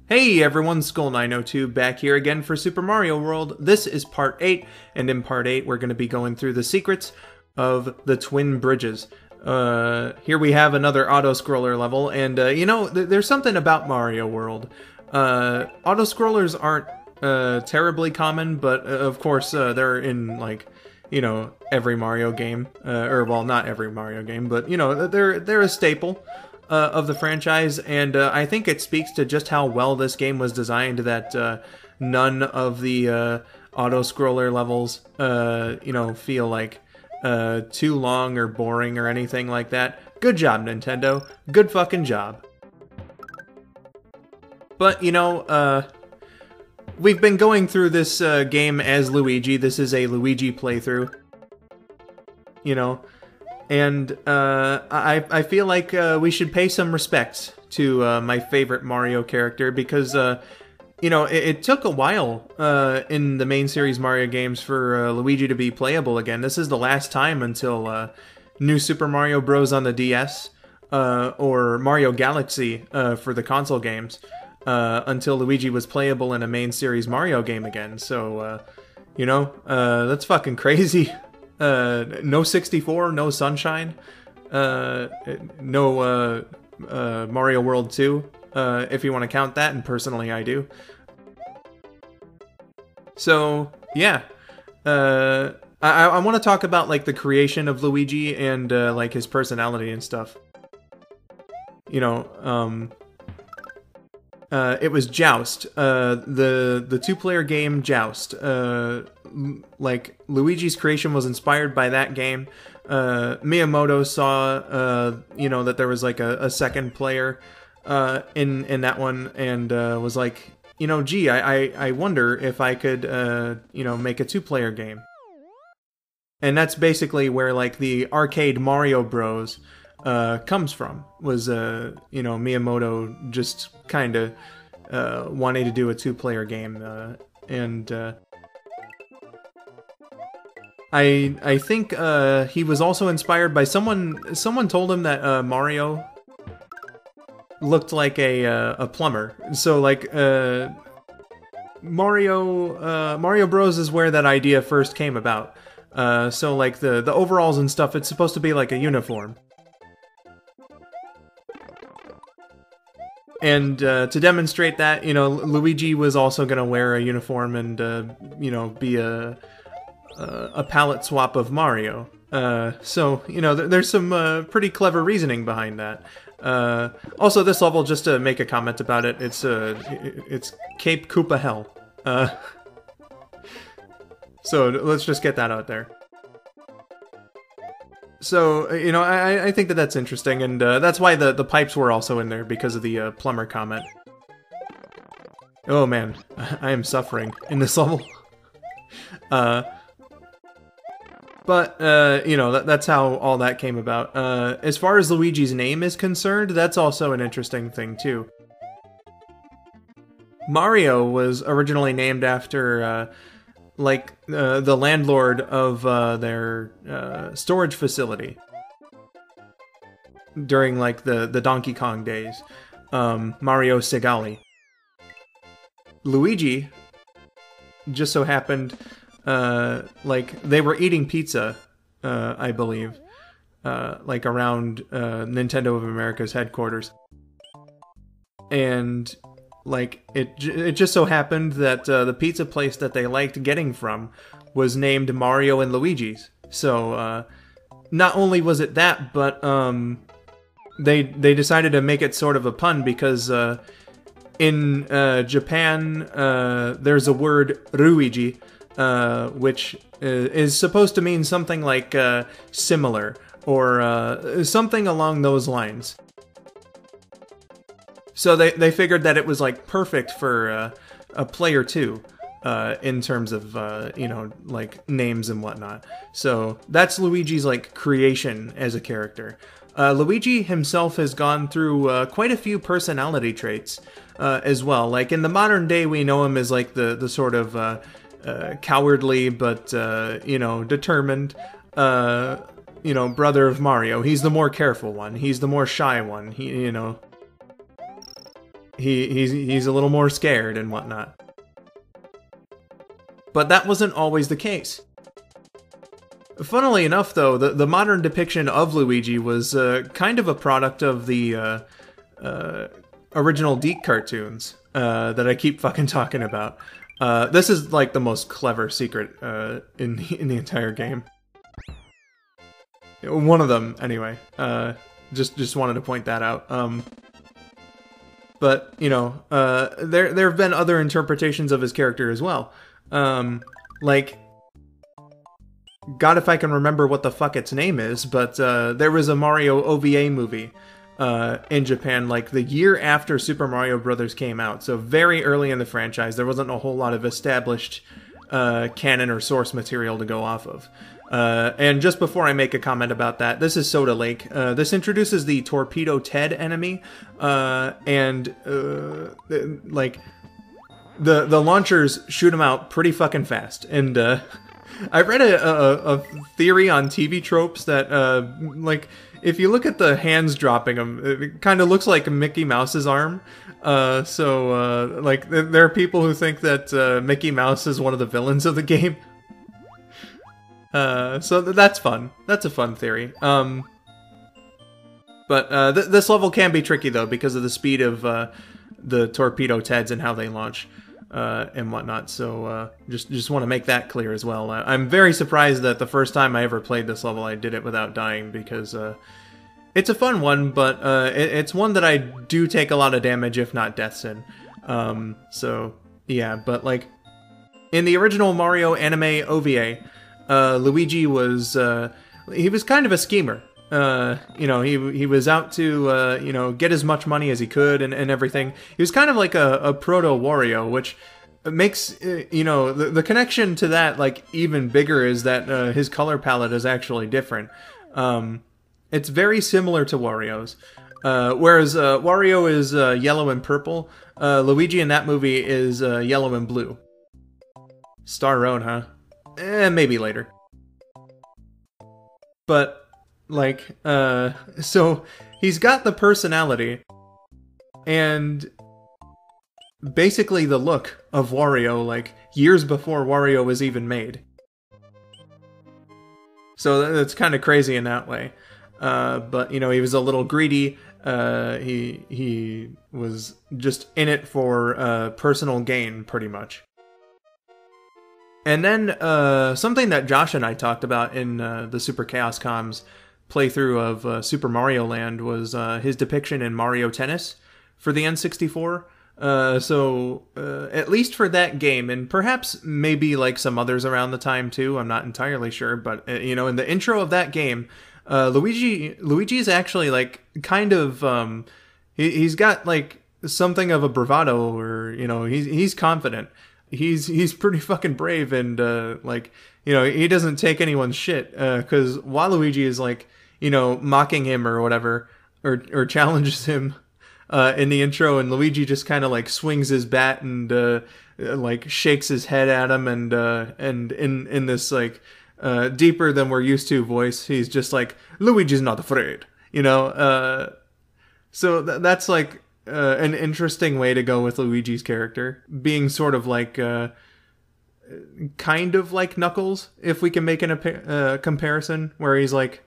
Hey everyone, Skull902 back here again for Super Mario World. This is part 8, and in part 8 we're going to be going through the secrets of the Twin Bridges. Here we have another auto-scroller level, and you know, there's something about Mario World. Auto-scrollers aren't terribly common, but of course they're in, like, you know, every Mario game. Or, well, not every Mario game, but, you know, they're a staple of the franchise, and I think it speaks to just how well this game was designed that none of the auto-scroller levels, you know, feel like too long or boring or anything like that. Good job, Nintendo. Good fucking job. But, you know, we've been going through this game as Luigi. This is a Luigi playthrough. You know, and I feel like we should pay some respect to my favorite Mario character because, you know, it took a while in the main series Mario games for Luigi to be playable again. This is the last time until New Super Mario Bros. On the DS or Mario Galaxy for the console games until Luigi was playable in a main series Mario game again. So, you know, that's fucking crazy. No 64, no Sunshine, no Mario World 2, if you want to count that, and personally I do. So, yeah, I want to talk about, like, the creation of Luigi and, like, his personality and stuff. You know, it was Joust, the two-player game Joust. Like, Luigi's creation was inspired by that game. Miyamoto saw, you know, that there was, like, a second player in that one, and was like, you know, gee, I wonder if I could, you know, make a two-player game. And that's basically where, like, the arcade Mario Bros. Comes from, was, you know, Miyamoto just kind of wanting to do a two-player game, and I think he was also inspired by someone told him that Mario looked like a plumber. So, like, Mario Bros. Is where that idea first came about. So, like, the overalls and stuff, it's supposed to be like a uniform. And to demonstrate that, you know, Luigi was also going to wear a uniform and, you know, be a palette swap of Mario. So, you know, there's some pretty clever reasoning behind that. Also, this level, just to make a comment about it, it's Cape Koopa Hell. So let's just get that out there. So, you know, I think that that's interesting, and that's why the pipes were also in there, because of the plumber comment. Oh man, I am suffering in this level. But, you know, that's how all that came about. As far as Luigi's name is concerned, that's also an interesting thing, too. Mario was originally named after, like, the landlord of their storage facility during, like, the Donkey Kong days, Mario Segali. Luigi just so happened, like, they were eating pizza, I believe, like, around Nintendo of America's headquarters. And, like, it just so happened that the pizza place that they liked getting from was named Mario and Luigi's. So, not only was it that, but they decided to make it sort of a pun, because in Japan there's a word Ruigi, which is supposed to mean something like similar, or something along those lines. So they figured that it was, like, perfect for a player 2, in terms of, you know, like, names and whatnot. So that's Luigi's, like, creation as a character. Luigi himself has gone through quite a few personality traits as well. Like, in the modern day, we know him as, like, the sort of cowardly but, you know, determined, you know, brother of Mario. He's the more careful one. He's the more shy one. He, you know... he's a little more scared and whatnot. But that wasn't always the case. Funnily enough, though, the modern depiction of Luigi was kind of a product of the original Deke cartoons that I keep fucking talking about. This is like the most clever secret in the entire game. One of them, anyway. Just wanted to point that out. But you know, there have been other interpretations of his character as well. Like, God, if I can remember what the fuck its name is, but there was a Mario OVA movie in Japan, like the year after Super Mario Brothers came out. So very early in the franchise, there wasn't a whole lot of established canon or source material to go off of. And just before I make a comment about that, this is Soda Lake. This introduces the Torpedo Ted enemy, and like the launchers shoot him out pretty fucking fast. And I read a theory on TV tropes that like if you look at the hands dropping him, it kind of looks like Mickey Mouse's arm. So like there are people who think that Mickey Mouse is one of the villains of the game. So that's fun. That's a fun theory. But this level can be tricky though because of the speed of the Torpedo Teds and how they launch and whatnot. So just want to make that clear as well. I'm very surprised that the first time I ever played this level, I did it without dying because it's a fun one, but it's one that I do take a lot of damage, if not deaths in. So yeah, but like in the original Mario anime OVA. Luigi was, he was kind of a schemer. You know, he was out to, you know, get as much money as he could and everything. He was kind of like a proto-Wario, which makes, you know, the connection to that, like, even bigger is that his color palette is actually different. It's very similar to Wario's. Whereas Wario is yellow and purple, Luigi in that movie is yellow and blue. Star Road, huh? Maybe later. But, like, so he's got the personality and basically the look of Wario, like, years before Wario was even made. So that's kind of crazy in that way. But, you know, he was a little greedy. He was just in it for personal gain, pretty much. And then something that Josh and I talked about in the Super Chaos Comms playthrough of Super Mario Land was his depiction in Mario Tennis for the N64. So at least for that game, and perhaps maybe like some others around the time too, I'm not entirely sure, but you know, in the intro of that game, Luigi's actually like kind of he's got like something of a bravado, or you know, he's confident. He's pretty fucking brave, and like, you know, he doesn't take anyone's shit, because Waluigi is like, you know, mocking him or whatever, or challenges him in the intro, and Luigi just kind of like swings his bat and like shakes his head at him, and in this like deeper than we're used to voice, he's just like, Luigi's not afraid, you know. So that's like an interesting way to go with Luigi's character, being sort of like kind of like Knuckles, if we can make a comparison, where he's like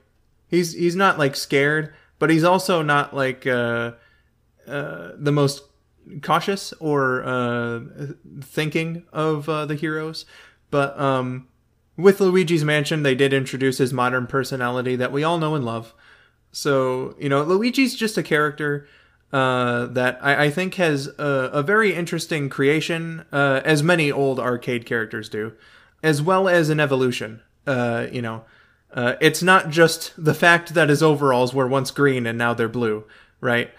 he's not like scared, but he's also not like the most cautious or thinking of the heroes. But with Luigi's Mansion, they did introduce his modern personality that we all know and love. So, you know, Luigi's just a character that I think has a very interesting creation, as many old arcade characters do, as well as an evolution. You know, it's not just the fact that his overalls were once green and now they're blue, right?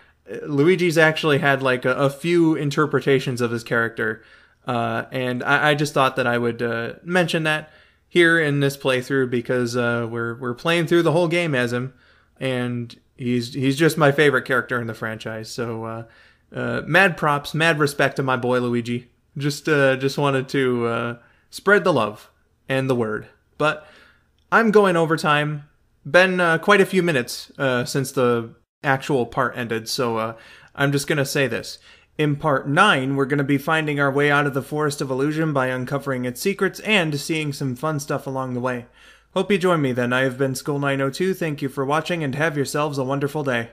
Luigi's actually had like a few interpretations of his character, and I just thought that I would mention that here in this playthrough, because we're playing through the whole game as him, and he's just my favorite character in the franchise. So mad props, mad respect to my boy Luigi. Just wanted to spread the love and the word. But I'm going overtime. Been quite a few minutes since the actual part ended, so I'm just gonna say this. In Part 9, we're going to be finding our way out of the Forest of Illusion by uncovering its secrets and seeing some fun stuff along the way. Hope you join me then. I have been Skull902, thank you for watching, and have yourselves a wonderful day.